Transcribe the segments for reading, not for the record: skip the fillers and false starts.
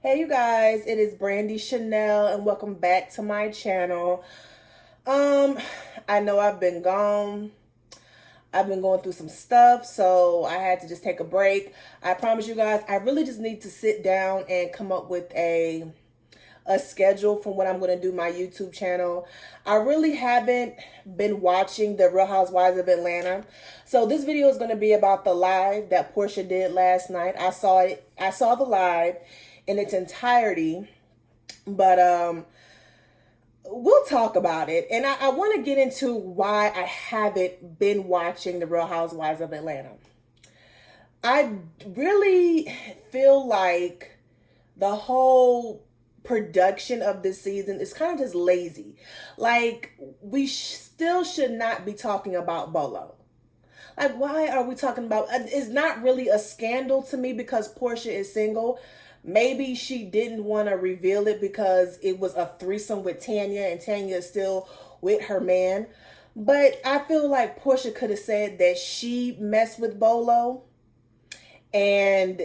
Hey you guys, it is Brandy Chanel and welcome back to my channel. Um, I know I've been gone. I've been going through some stuff, so I had to just take a break. I promise you guys, I really just need to sit down and come up with a schedule for when I'm going to do my YouTube channel. I really haven't been watching the Real Housewives of Atlanta. So this video is going to be about the live that Porsha did last night. I saw it. I saw the live in its entirety, but we'll talk about it. And I want to get into why I haven't been watching the Real Housewives of Atlanta. I really feel like the whole production of this season is kind of just lazy. Like, we still should not be talking about Bolo. Like, why are we talking about? It's not really a scandal to me because Porsha is single. Maybe she didn't want to reveal it because it was a threesome with Tanya and Tanya is still with her man. But I feel like Porsha could have said that she messed with Bolo and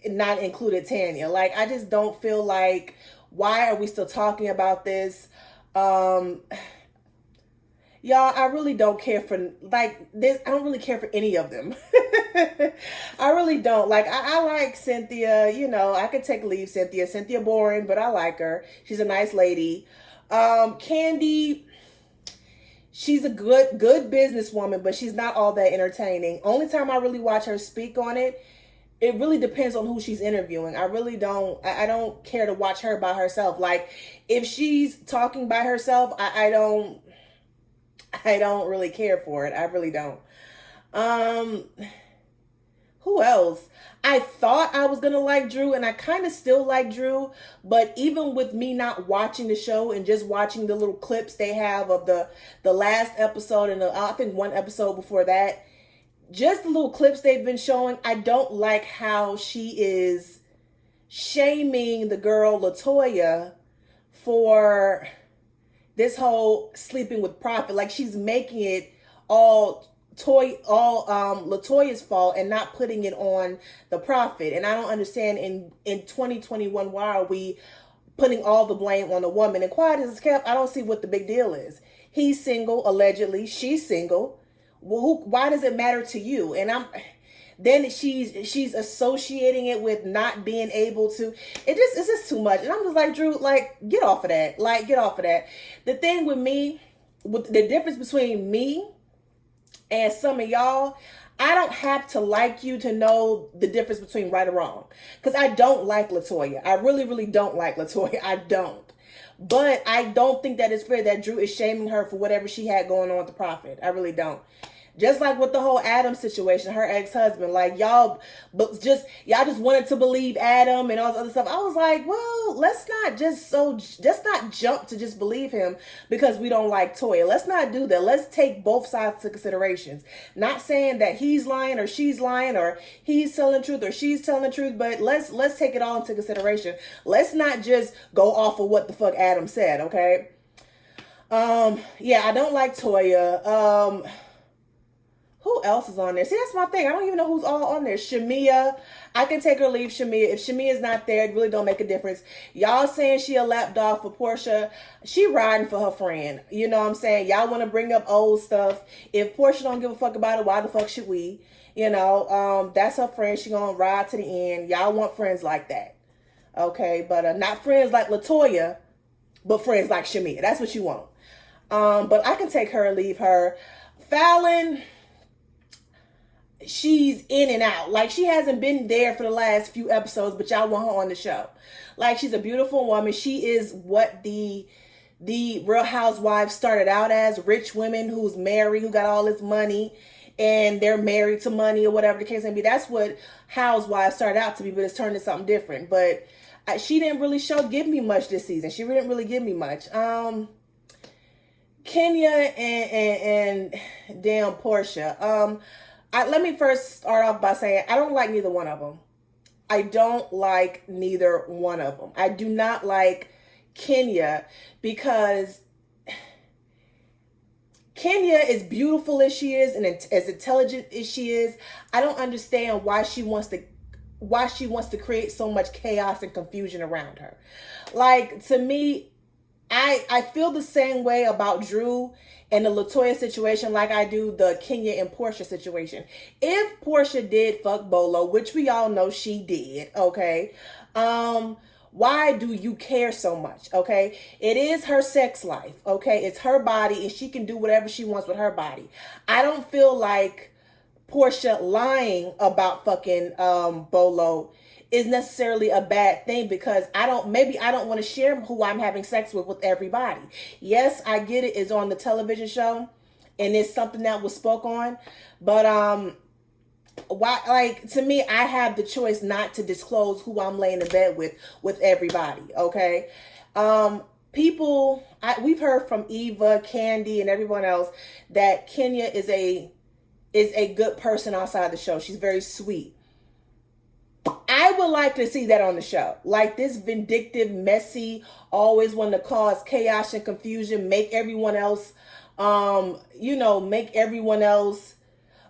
not included Tanya. Like, I just don't feel like, why are we still talking about this? Y'all, I really don't care for, like, this. I don't really care for any of them. I really don't. Like, I like Cynthia. You know, I could take leave Cynthia. Cynthia boring, but I like her. She's a nice lady. Kandi, she's a good businesswoman, but she's not all that entertaining. Only time I really watch her speak on it, it really depends on who she's interviewing. I really don't, I don't care to watch her by herself. Like, if she's talking by herself, I don't really care for it. I really don't. Who else? I thought I was gonna like Drew, and I kind of still like Drew, but even with me not watching the show and just watching the little clips they have of the last episode and I think one episode before that, just the little clips they've been showing, I don't like how she is shaming the girl LaToya for this whole sleeping with Prophet. Like, she's making it all LaToya's fault and not putting it on the Prophet. And I don't understand, in 2021, why are we putting all the blame on the woman? And quiet as it's kept, I don't see what the big deal is. He's single, allegedly. She's single. Well, why does it matter to you? And then she's associating it with not being able to. It's just too much. And I'm just like, Drew, like, get off of that. Like, get off of that. The thing with me, with the difference between me and some of y'all, I don't have to like you to know the difference between right or wrong. Because I don't like LaToya. I really, really don't like LaToya. I don't. But I don't think that it's fair that Drew is shaming her for whatever she had going on with the Prophet. I really don't. Just like with the whole Adam situation, her ex-husband, like, y'all just wanted to believe Adam and all this other stuff. I was like, well, let's not jump to just believe him because we don't like Toya. Let's not do that. Let's take both sides to considerations. Not saying that he's lying or she's lying or he's telling the truth or she's telling the truth, but let's take it all into consideration. Let's not just go off of what the fuck Adam said, okay? Yeah, I don't like Toya. Who else is on there? See, that's my thing. I don't even know who's all on there. Shamia. I can take or leave Shamia. If Shamia is not there, it really don't make a difference. Y'all saying she a lapdog for Porsha. She riding for her friend. You know what I'm saying? Y'all want to bring up old stuff. If Porsha don't give a fuck about it, why the fuck should we? You know, that's her friend. She gonna ride to the end. Y'all want friends like that. Okay, but not friends like LaToya, but friends like Shamia. That's what you want. But I can take her or leave her. Fallon, she's in and out. Like, she hasn't been there for the last few episodes, but y'all want her on the show. Like, she's a beautiful woman. She is what the Real Housewives started out as, rich women who's married, who got all this money, and they're married to money or whatever the case may be. That's what Housewives started out to be, but it's turned into something different. But she didn't really give me much this season. She didn't really give me much. Kenya and damn Porsha. Let me first start off by saying I don't like neither one of them. I don't like neither one of them. I do not like Kenya because Kenya, as beautiful as she is and as intelligent as she is, I don't understand why she wants to why she wants to create so much chaos and confusion around her. Like, to me, I feel the same way about Drew and the LaToya situation like I do the Kenya and Porsha situation. If Porsha did fuck Bolo, which we all know she did, okay, why do you care so much? Okay, it is her sex life. Okay, it's her body and she can do whatever she wants with her body. I don't feel like Porsha lying about fucking Bolo is necessarily a bad thing, because I don't want to share who I'm having sex with everybody. Yes, I get it, it's on the television show and it's something that was spoke on, but why, like, to me, I have the choice not to disclose who I'm laying in bed with everybody. Okay, we've heard from Eva, Kandi, and everyone else that Kenya is a good person outside the show. She's very sweet. I would like to see that on the show. Like, this vindictive, messy, always want to cause chaos and confusion, make everyone else, make everyone else,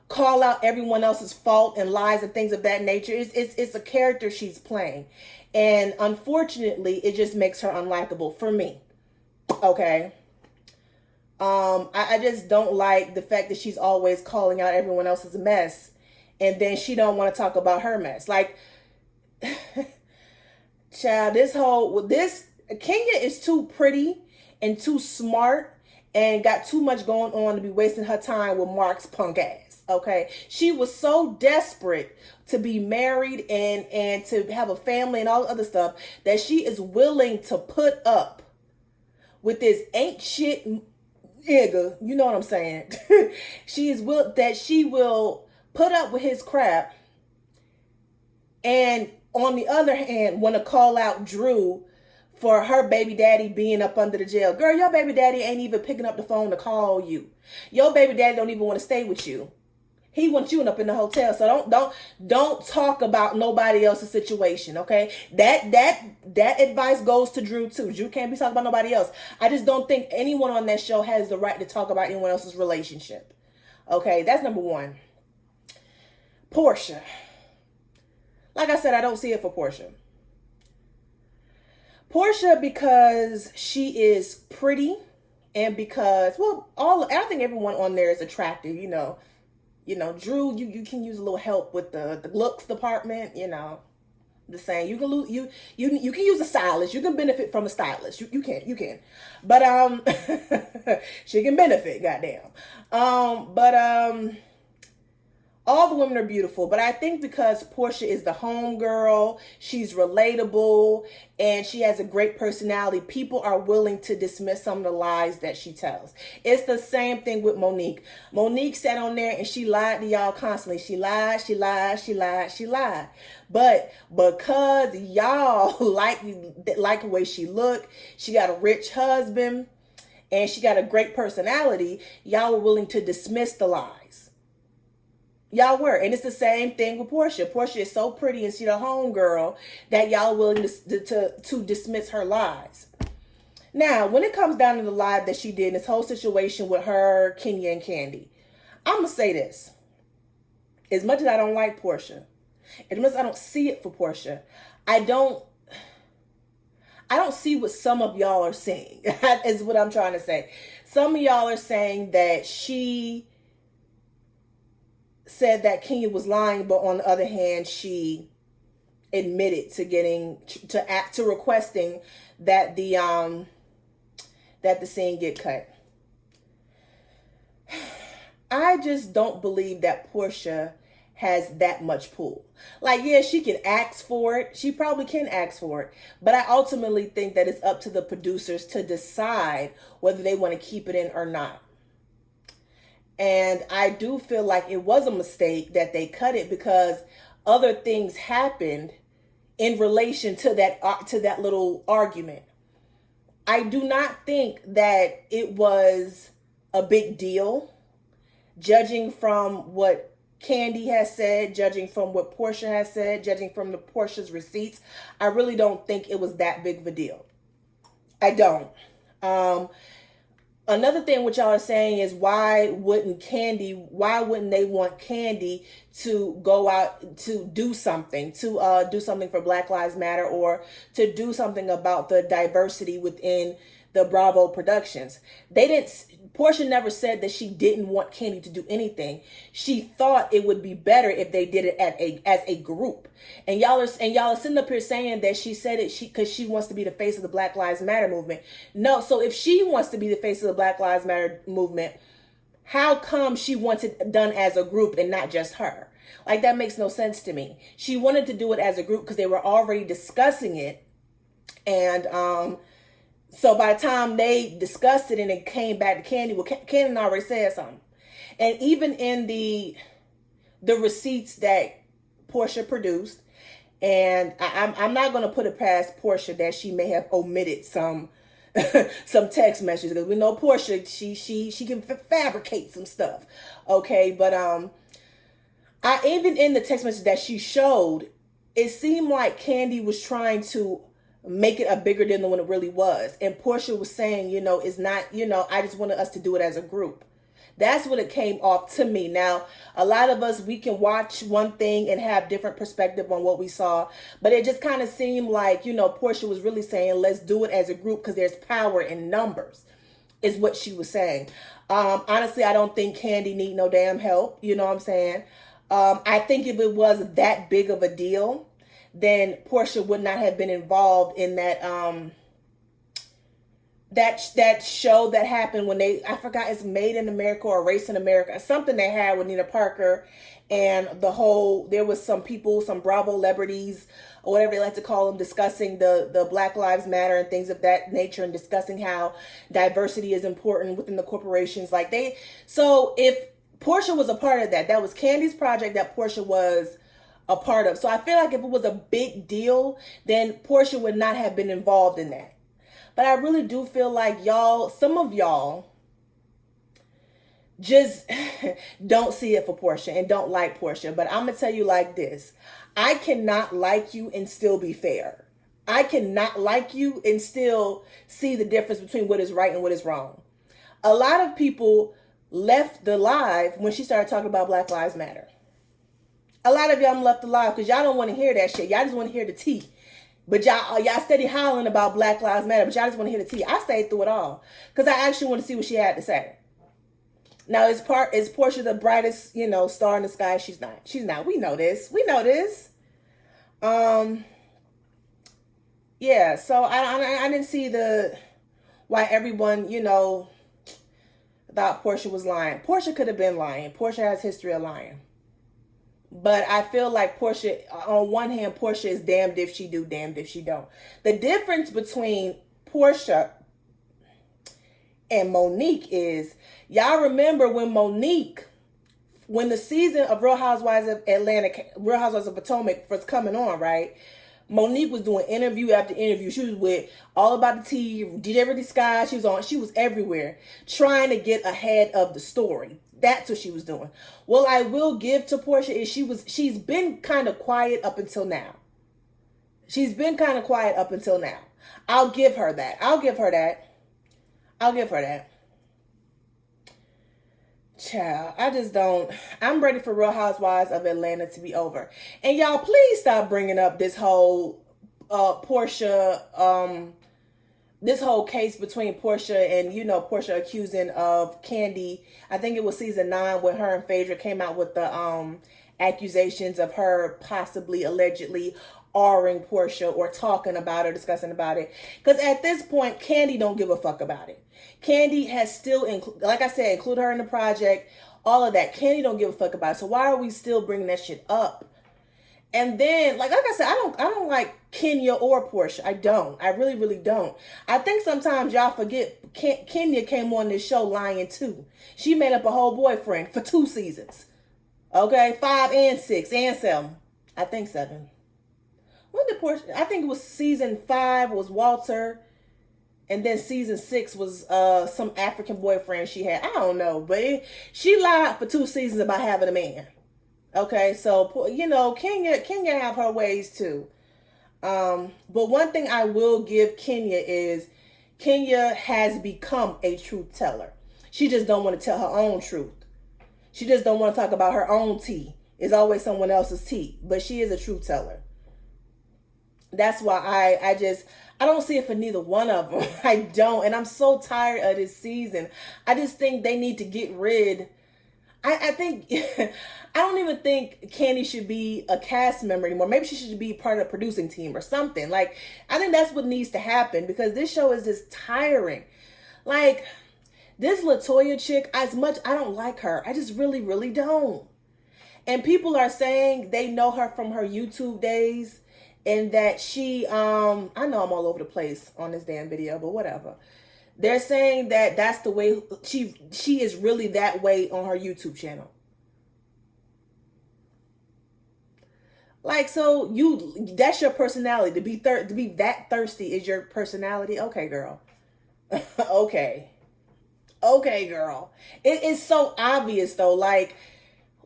call out everyone else's fault and lies and things of that nature. It's a character she's playing. And unfortunately, it just makes her unlikable for me. Okay. I just don't like the fact that she's always calling out everyone else's mess, and then she don't want to talk about her mess. Like, child, Kenya is too pretty and too smart and got too much going on to be wasting her time with Mark's punk ass. Okay, she was so desperate to be married and to have a family and all the other stuff that she is willing to put up with this ain't shit nigga. You know what I'm saying? She will put up with his crap, and on the other hand, want to call out Drew for her baby daddy being up under the jail. Girl, your baby daddy ain't even picking up the phone to call you. Your baby daddy don't even want to stay with you. He wants you up in the hotel. So don't talk about nobody else's situation, okay? That advice goes to Drew too. Drew can't be talking about nobody else. I just don't think anyone on that show has the right to talk about anyone else's relationship. Okay, that's number one. Porsha. Like I said, I don't see it for Porsha. Porsha, because she is pretty, and because, well, I think everyone on there is attractive, you know. Drew, you can use a little help with the looks department, the same. You can use a stylist. You can benefit from a stylist. You can. But she can benefit, goddamn. All the women are beautiful, but I think because Porsha is the home girl, she's relatable, and she has a great personality, people are willing to dismiss some of the lies that she tells. It's the same thing with Monique. Monique sat on there and she lied to y'all constantly. She lied. But because y'all like the way she looked, she got a rich husband, and she got a great personality, y'all were willing to dismiss the lies. Y'all were. And it's the same thing with Porsha. Porsha is so pretty and she's a home girl that y'all are willing to dismiss her lies. Now, when it comes down to the lie that she did in this whole situation with her, Kenya, and Kandi, I'm going to say this. As much as I don't like Porsha, as much as I don't see it for Porsha, I don't see what some of y'all are saying, is what I'm trying to say. Some of y'all are saying that she said that Kenya was lying, but on the other hand, she admitted to requesting that the scene get cut. I just don't believe that Porsha has that much pull. Like, yeah, she can ask for it. She probably can ask for it. But I ultimately think that it's up to the producers to decide whether they want to keep it in or not. And I do feel like it was a mistake that they cut it, because other things happened in relation to that little argument. I do not think that it was a big deal, judging from what Kandi has said, judging from what Porsha has said, judging from the Porsha's receipts. I really don't think it was that big of a deal. I don't. Another thing what y'all are saying is why wouldn't they want Kandi to go out to do something, to do something for Black Lives Matter, or to do something about the diversity within the Bravo productions? They didn't. Porsha never said that she didn't want Kandi to do anything. She thought it would be better if they did it as a group. And y'all are sitting up here saying that she said it because she wants to be the face of the Black Lives Matter movement. No, so if she wants to be the face of the Black Lives Matter movement, how come she wants it done as a group and not just her? Like, that makes no sense to me. She wanted to do it as a group because they were already discussing it, and so by the time they discussed it and it came back to Kandi, well, Kandi already said something. And even in the receipts that Porsha produced, and I'm not going to put it past Porsha that she may have omitted some some text messages, because we know Porsha, she can fabricate some stuff. Okay, but even in the text message that she showed, it seemed like Kandi was trying to make it a bigger deal than what it really was. And Porsha was saying, it's not, I just wanted us to do it as a group. That's what it came off to me. Now, a lot of us, we can watch one thing and have different perspective on what we saw, but it just kind of seemed like, Porsha was really saying, let's do it as a group because there's power in numbers, is what she was saying. Honestly, I don't think Kandi need no damn help. You know what I'm saying? I think if it was that big of a deal, then Porsha would not have been involved in that that show that happened when I forgot, it's Made in America or Race in America, something they had with Nina Parker, and there was some people, some Bravo celebrities or whatever they like to call them, discussing the Black Lives Matter and things of that nature, and discussing how diversity is important within the corporations. So if Porsha was a part of that was Kandi's project that Porsha was a part of. So I feel like if it was a big deal, then Porsha would not have been involved in that. But I really do feel like some of y'all just don't see it for Porsha and don't like Porsha. But I'm going to tell you like this. I cannot like you and still be fair. I cannot like you and still see the difference between what is right and what is wrong. A lot of people left the live when she started talking about Black Lives Matter. A lot of y'all left the live because y'all don't want to hear that shit. Y'all just want to hear the tea. But y'all steady hollering about Black Lives Matter, but y'all just want to hear the tea. I stayed through it all because I actually want to see what she had to say. Now, is Porsha the brightest, star in the sky? She's not. She's not. We know this. Yeah. So I didn't see why everyone, thought Porsha was lying. Porsha could have been lying. Porsha has history of lying. But I feel like Porsha, on one hand, Porsha is damned if she do, damned if she don't. The difference between Porsha and Monique is, y'all remember when the season of Real Housewives of Real Housewives of Potomac was coming on, right? Monique was doing interview after interview. She was with All About the Tea, DJ Disguise. She was everywhere trying to get ahead of the story. That's what she was doing. What I will give to Porsha is she's been kind of quiet up until now. I'll give her that. Child, I just don't. I'm ready for Real Housewives of Atlanta to be over. And y'all, please stop bringing up this whole Porsha, this whole case between Porsha and, Porsha accusing of Kandi. I think it was season 9 when her and Phaedra came out with the accusations of her possibly, allegedly R-ing Porsha or talking about her, discussing about it. Because at this point, Kandi don't give a fuck about it. Kandi has still, like I said, include her in the project, all of that. Kandi don't give a fuck about it. So why are we still bringing that shit up? And then, like I said, I don't like Kenya or Porsha. I don't. I really, really don't. I think sometimes y'all forget Kenya came on this show lying too. She made up a whole boyfriend for 2 seasons. Okay? 5 and 6 and 7. I think 7. When did Porsha? I think it was season 5 was Walter. And then season 6 was some African boyfriend she had. I don't know. But she lied for 2 seasons about having a man. Okay, so, Kenya have her ways too. But one thing I will give Kenya is Kenya has become a truth teller. She just don't want to tell her own truth. She just don't want to talk about her own tea. It's always someone else's tea. But she is a truth teller. That's why I don't see it for neither one of them. I don't. And I'm so tired of this season. I just think they need to get rid. I think, I don't even think Kandi should be a cast member anymore. Maybe she should be part of the producing team or something. Like, I think that's what needs to happen because this show is just tiring. Like, this LaToya chick, as much, I don't like her. I just really, really don't. And people are saying they know her from her YouTube days and that she, I know I'm all over the place on this damn video, but whatever. They're saying that that's the way she is really that way on her YouTube channel. Like, so that's your personality. To be that thirsty is your personality. Okay, girl. Okay, girl. It is so obvious though. Like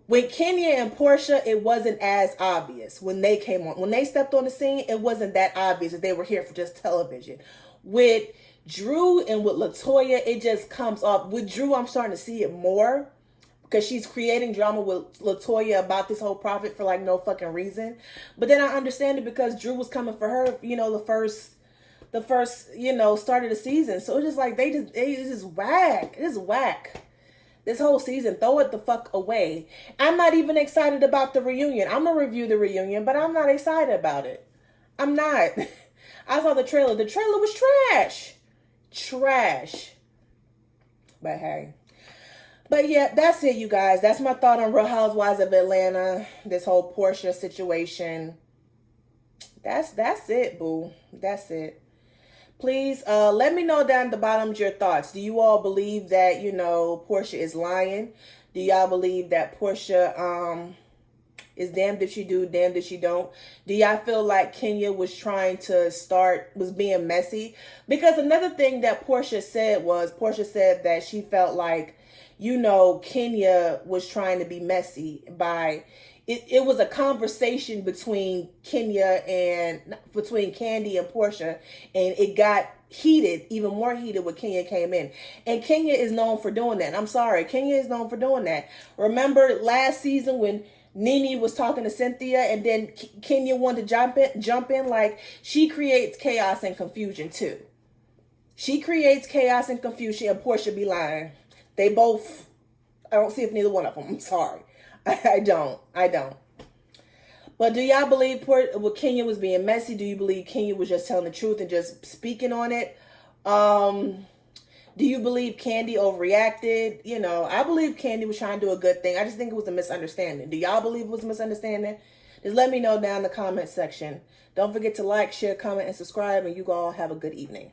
with Kenya and Porsha, it wasn't as obvious when they came on. When they stepped on the scene, it wasn't that obvious that they were here for just television. With Drew and with LaToya, it just comes off. With Drew, I'm starting to see it more because she's creating drama with LaToya about this whole prophet for like no fucking reason. But then I understand it because Drew was coming for her, you know, the first, you know, start of the season. So it's just like it's just whack. It's whack. This whole season, throw it the fuck away. I'm not even excited about the reunion. I'm gonna review the reunion, but I'm not excited about it. I'm not. I saw the trailer. The trailer was trash. Trash. But hey. But yeah, that's it, you guys. That's my thought on Real Housewives of Atlanta. This whole Porsha situation. That's it, boo. That's it. Please let me know down at the bottom your thoughts. Do you all believe that, you know, Porsha is lying? Do y'all believe that Porsha is damned if she do, damned if she don't? Do y'all feel like Kenya was being messy? Because another thing that Porsha said that she felt like, you know, Kenya was trying to be messy by... It was a conversation between Kandi and Porsha, and it got heated, even more heated when Kenya came in. And Kenya is known for doing that. I'm sorry, Kenya is known for doing that. Remember last season when Nene was talking to Cynthia and then Kenya wanted to jump in? Like, she creates chaos and confusion too. She creates chaos and confusion, and Porsha be lying. They both, I don't see if neither one of them. I'm sorry. I don't. But do y'all believe Kenya was being messy? Do you believe Kenya was just telling the truth and just speaking on it? Do you believe Kandi overreacted? You know, I believe Kandi was trying to do a good thing. I just think it was a misunderstanding. Do y'all believe it was a misunderstanding? Just let me know down in the comment section. Don't forget to like, share, comment, and subscribe. And you all have a good evening.